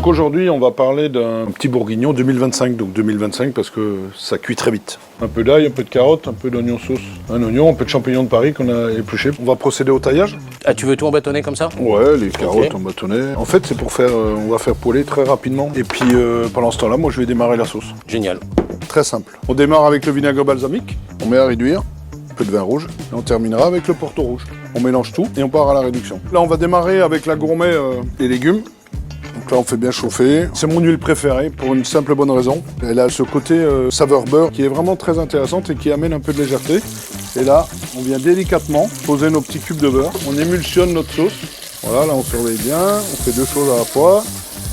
aujourd'hui, on va parler d'un petit bourguignon 2025. Donc 2025 parce que ça cuit très vite. Un peu d'ail, un peu de carotte, un peu d'oignon sauce, un oignon, un peu de champignons de Paris qu'on a épluché. On va procéder au taillage. Ah, tu veux tout en bâtonner comme ça? Ouais, les carottes en bâtonnet. En fait, c'est pour faire, on va faire poêler très rapidement. Et puis pendant ce temps-là, moi, je vais démarrer la sauce. Génial. Très simple. On démarre avec le vinaigre balsamique. On met à réduire. Un peu de vin rouge. Et on terminera avec le porto rouge. On mélange tout et on part à la réduction. Là, on va démarrer avec la gourmet les légumes. Donc là, on fait bien chauffer. C'est mon huile préférée pour une simple bonne raison. Elle a ce côté saveur beurre qui est vraiment très intéressante et qui amène un peu de légèreté. Et là, on vient délicatement poser nos petits cubes de beurre. On émulsionne notre sauce. Voilà, là, on surveille bien. On fait deux choses à la fois.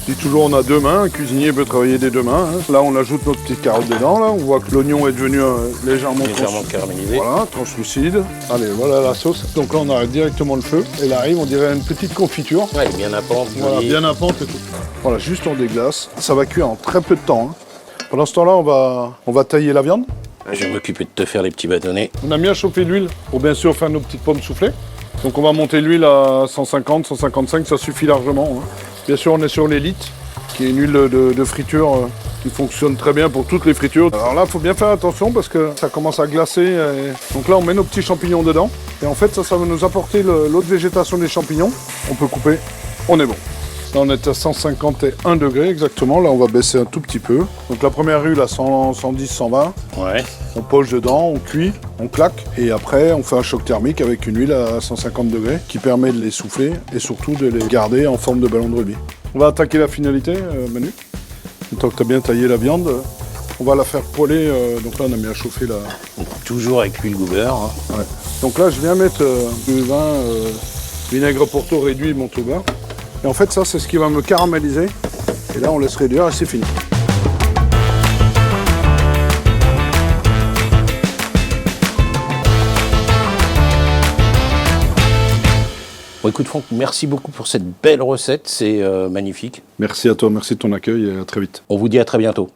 Si toujours on a deux mains, un cuisinier peut travailler des deux mains. Là, on ajoute notre petite carotte dedans. Là, on voit que l'oignon est devenu légèrement caramélisé. Voilà, translucide. Allez, voilà la sauce. Donc là, on arrête directement le feu. Elle arrive, on dirait une petite confiture. Ouais, elle est bien à pente. Voilà, bien à pente et tout. Voilà, juste on déglace. Ça va cuire en très peu de temps. Pendant ce temps-là, on va tailler la viande. Je vais m'occuper de te faire les petits bâtonnets. On a mis à chauffer l'huile pour bien sûr faire nos petites pommes soufflées. Donc on va monter l'huile à 150, 155, ça suffit largement. Bien sûr, on est sur l'élite, qui est une huile de friture qui fonctionne très bien pour toutes les fritures. Alors là, il faut bien faire attention parce que ça commence à glacer. Donc là, on met nos petits champignons dedans. Et en fait, ça va nous apporter l'autre végétation des champignons. On peut couper, on est bon. Là, on est à 151 degrés exactement. Là, on va baisser un tout petit peu. Donc la première huile à 100, 110, 120. Ouais. On poche dedans, on cuit, on claque. Et après, on fait un choc thermique avec une huile à 150 degrés qui permet de les souffler et surtout de les garder en forme de ballon de rugby. On va attaquer la finalité, Manu. Une fois que tu as bien taillé la viande, on va la faire poêler. Donc là, on a mis à chauffer la... Toujours avec l'huile goubert. Ouais. Donc là, je viens mettre du vin vinaigre porto réduit, mon tout beurre. Et en fait, ça, c'est ce qui va me caraméliser. Et là, on laisse réduire et c'est fini. Bon, écoute Franck, merci beaucoup pour cette belle recette, c'est magnifique. Merci à toi, merci de ton accueil et à très vite. On vous dit à très bientôt.